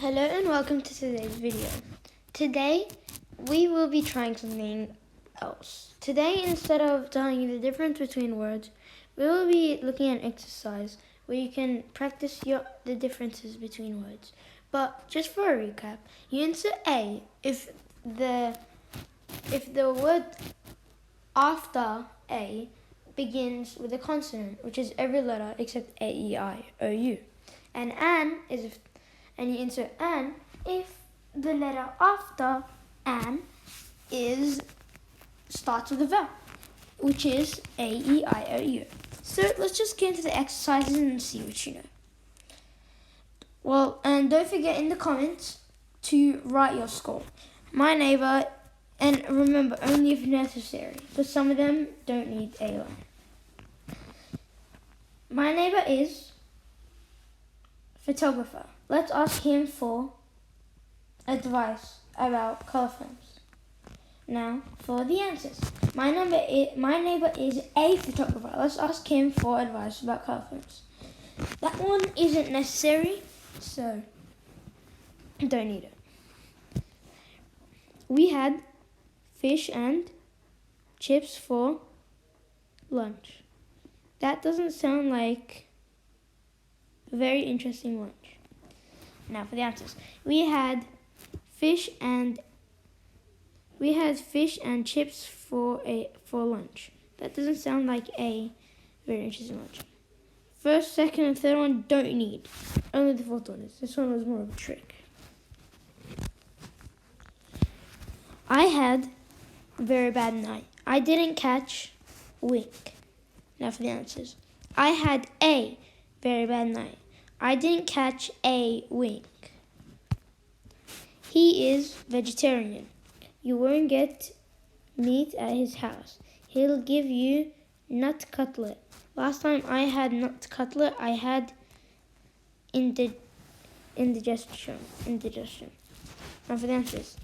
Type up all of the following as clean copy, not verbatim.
Hello and welcome to today's video. Today we will be trying something else. Today, instead of telling you the difference between words, we will be looking at an exercise where you can practice the differences between words. But just for a recap, you insert A if the word after A begins with a consonant, which is every letter except A, E, I, O, U. And an is and you insert an if the letter after an starts with a vowel, which is A, E, I, O, U. So let's just get into the exercises and see what you know. Well, and don't forget in the comments to write your score. My neighbor, and remember, only if necessary, because some of them don't need a line. My neighbor is photographer. Let's ask him for advice about color films. Now, for the answers. My neighbor is a photographer. Let's ask him for advice about color films. That one isn't necessary, so don't need it. We had fish and chips for lunch. That doesn't sound like a very interesting lunch. Now for the answers. We had fish and chips for lunch. That doesn't sound like a very interesting lunch. First, second, and third one don't need. Only the fourth one is. This one was more of a trick. I had a very bad night. I didn't catch wink. Now for the answers. I had a very bad night. I didn't catch a wink. He is vegetarian. You won't get meat at his house. He'll give you nut cutlet. Last time I had nut cutlet, I had indigestion. Now for the answers.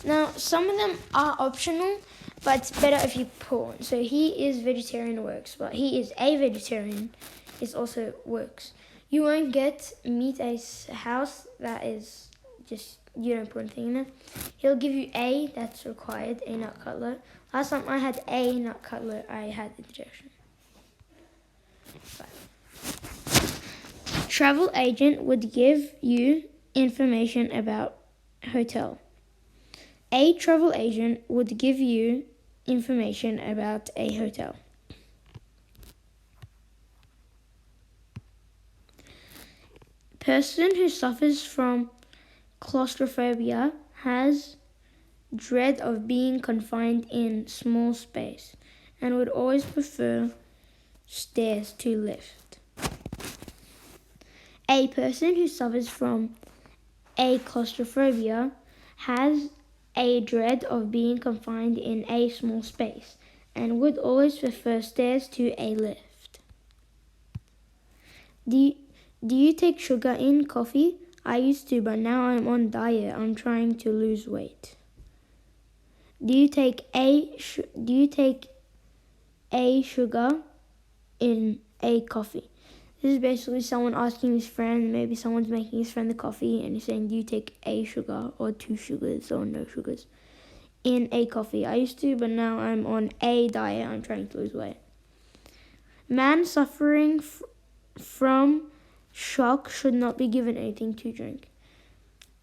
Now, some of them are optional, but it's better if you put one. So he is vegetarian works, but he is a vegetarian is also works. You won't get meat at his house. That is just, you don't put anything in it. He'll give you a, that's required, a nut cutlet. Last time I had a nut cutlet, I had indigestion. Travel agent would give you information about hotel. A travel agent would give you information about a hotel. Person who suffers from claustrophobia has dread of being confined in small space and would always prefer stairs to lift. A person who suffers from a claustrophobia has a dread of being confined in a small space and would always prefer stairs to a lift. Do you take sugar in coffee? I used to, but now I'm on diet. I'm trying to lose weight. Do you take a sugar in a coffee? This is basically someone asking his friend, maybe someone's making his friend the coffee, and he's saying, do you take a sugar or 2 sugars or no sugars in a coffee? I used to, but now I'm on a diet. I'm trying to lose weight. Man suffering from shock should not be given anything to drink.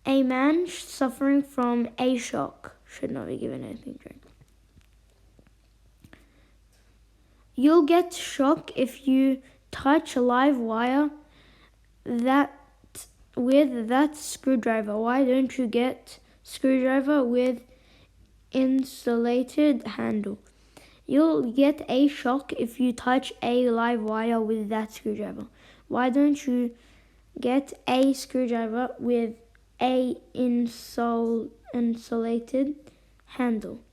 A man suffering from a shock should not be given anything to drink. You'll get shock if you touch a live wire with that screwdriver. Why don't you get screwdriver with insulated handle? You'll get a shock if you touch a live wire with that screwdriver. Why don't you get a screwdriver with a insulated handle?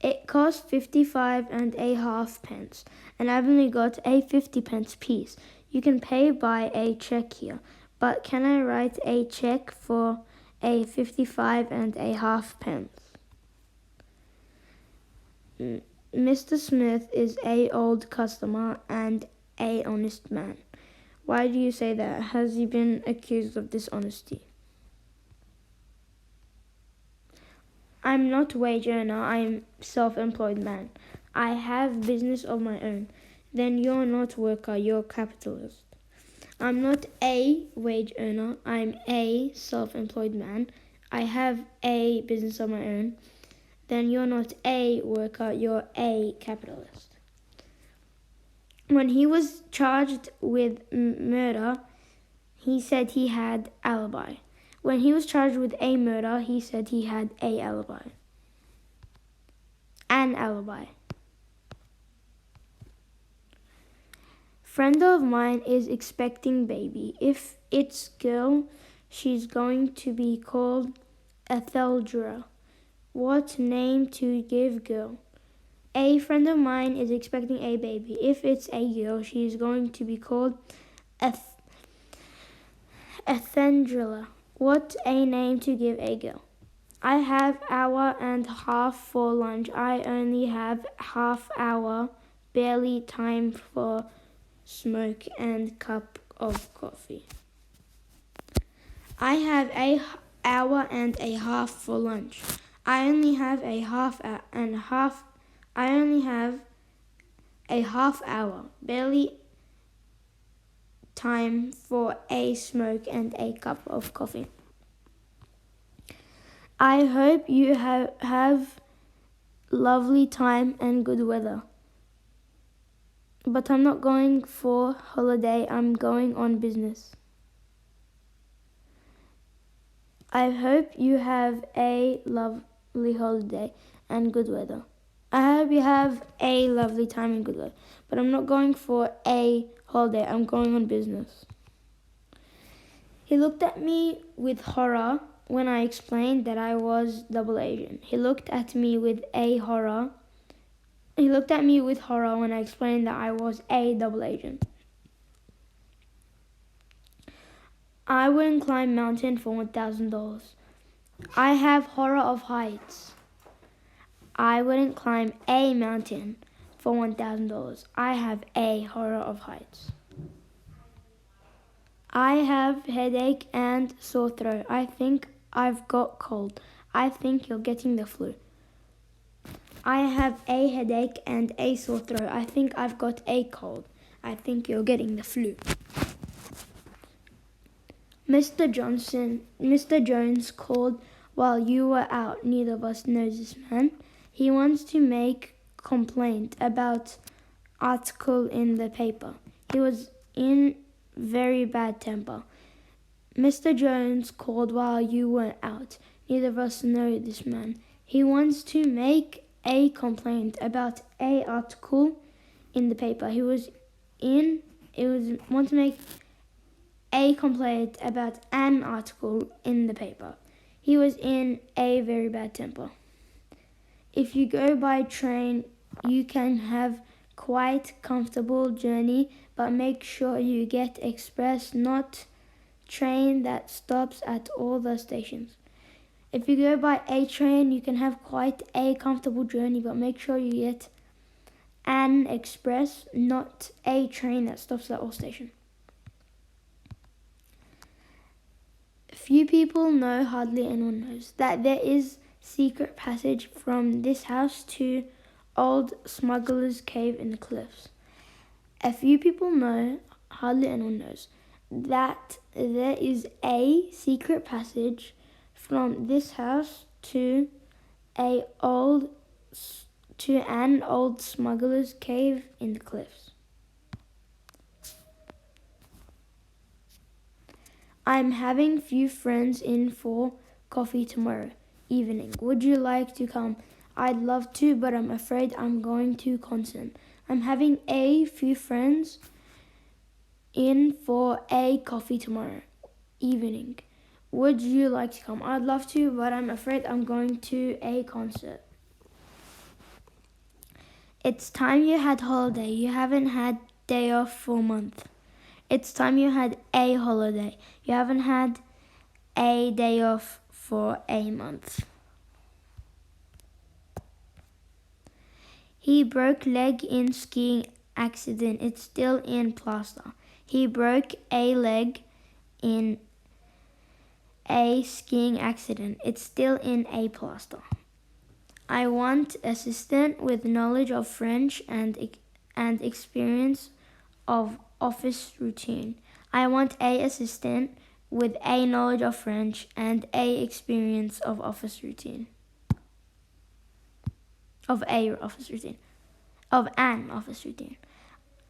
It cost 55.5 pence, and I've only got a 50p piece. You can pay by a check here, but can I write a check for a 55.5 pence? Mr. Smith is a old customer and a honest man. Why do you say that? Has he been accused of dishonesty? I'm not wage earner, I'm self-employed man. I have business of my own. Then you're not worker, you're capitalist. I'm not a wage earner, I'm a self-employed man. I have a business of my own. Then you're not a worker, you're a capitalist. When he was charged with murder, he said he had alibi. When he was charged with a murder, he said he had a alibi. An alibi. Friend of mine is expecting baby. If it's girl, she's going to be called Etheldra. What name to give girl? A friend of mine is expecting a baby. If it's a girl, she is going to be called Ethendrila. What a name to give a girl. I have hour and half for lunch. I only have half hour, barely time for smoke and cup of coffee. I have a hour and a half for lunch. I only have a half hour, barely time for a smoke and a cup of coffee. I hope you have lovely time and good weather. But I'm not going for holiday, I'm going on business. I hope you have a lovely holiday and good weather. I hope you have a lovely time and good weather. But I'm not going for a holiday, I'm going on business. He looked at me with horror when I explained that I was double Asian. He looked at me with horror when I explained that I was a double Asian. I wouldn't climb mountain for $1,000. I have horror of heights. I wouldn't climb a mountain for $1,000. I have a horror of heights. I have headache and sore throat. I think I've got cold. I think you're getting the flu. I have a headache and a sore throat. I think I've got a cold. I think you're getting the flu. Mr. Jones called while you were out. Neither of us knows this man. He wants to make complaint about article in the paper. He was in very bad temper. Mr. Jones called while you were out. Neither of us know this man. He wants to make a complaint about a article in the paper. Want to make a complaint about an article in the paper. He was in a very bad temper. If you go by train, you can have quite comfortable journey, but make sure you get express, not train that stops at all the stations. If you go by a train, you can have quite a comfortable journey, but make sure you get an express, not a train that stops at all stations. Few people know, hardly anyone knows, that there is secret passage from this house to old smuggler's cave in the cliffs. A few people know, hardly anyone knows, that there is a secret passage from this house to an old smuggler's cave in the cliffs. I'm having few friends in for coffee tomorrow evening. Would you like to come? I'd love to, but I'm afraid I'm going to concert. I'm having a few friends in for a coffee tomorrow evening. Would you like to come? I'd love to, but I'm afraid I'm going to a concert. It's time you had holiday. You haven't had day off for a month. It's time you had a holiday. You haven't had a day off for a month. He broke leg in skiing accident. It's still in plaster. He broke a leg in a skiing accident. It's still in a plaster. I want assistant with knowledge of French and experience of office routine. I want a assistant with a knowledge of French and a experience of office routine. Of an office routine.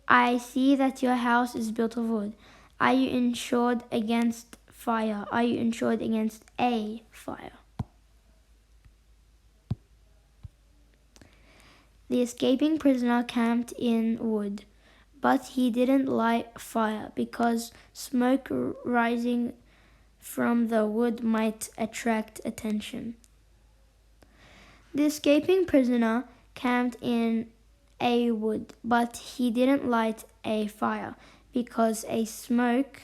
I see that your house is built of wood. Are you insured against fire? Are you insured against a fire? The escaping prisoner camped in wood, but he didn't light fire because smoke rising from the wood might attract attention. The escaping prisoner camped in a wood, but he didn't light a fire because smoke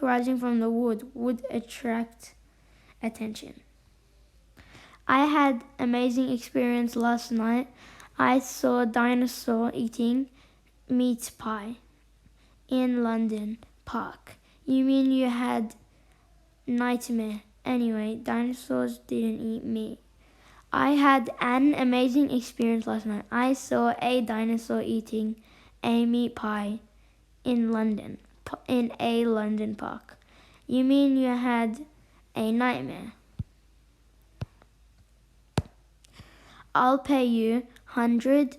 rising from the wood would attract attention. I had amazing experience last night. I saw a dinosaur eating meat pie in London Park. You mean you had nightmare? Anyway, dinosaurs didn't eat meat. I had an amazing experience last night. I saw a dinosaur eating a meat pie in a London park. You mean you had a nightmare? I'll pay you 100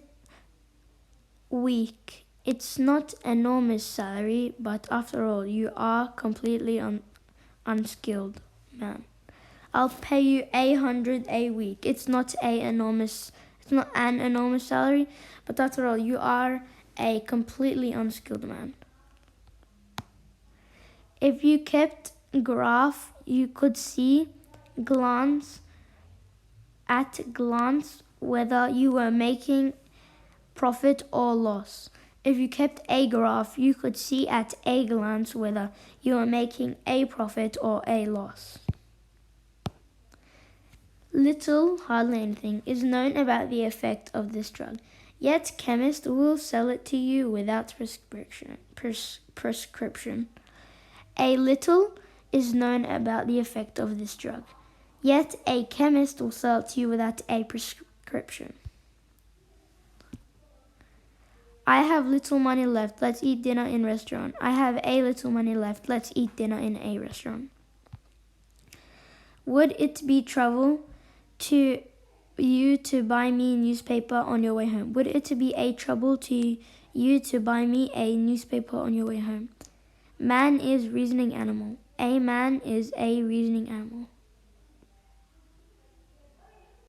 week. It's not enormous salary, but after all, you are completely unskilled man. I'll pay you 100 a week. It's not an enormous salary, but after all, you are a completely unskilled man. If you kept graph, you could see at glance whether you were making profit or loss. If you kept a graph, you could see at a glance whether you were making a profit or a loss. Little, hardly anything, is known about the effect of this drug, yet chemists will sell it to you without prescription. A little is known about the effect of this drug, yet a chemist will sell it to you without a prescription. I have little money left. Let's eat dinner in restaurant. I have a little money left. Let's eat dinner in a restaurant. Would it be trouble to you to buy me a newspaper on your way home? Would it be a trouble to you to buy me a newspaper on your way home? Man is reasoning animal. A man is a reasoning animal.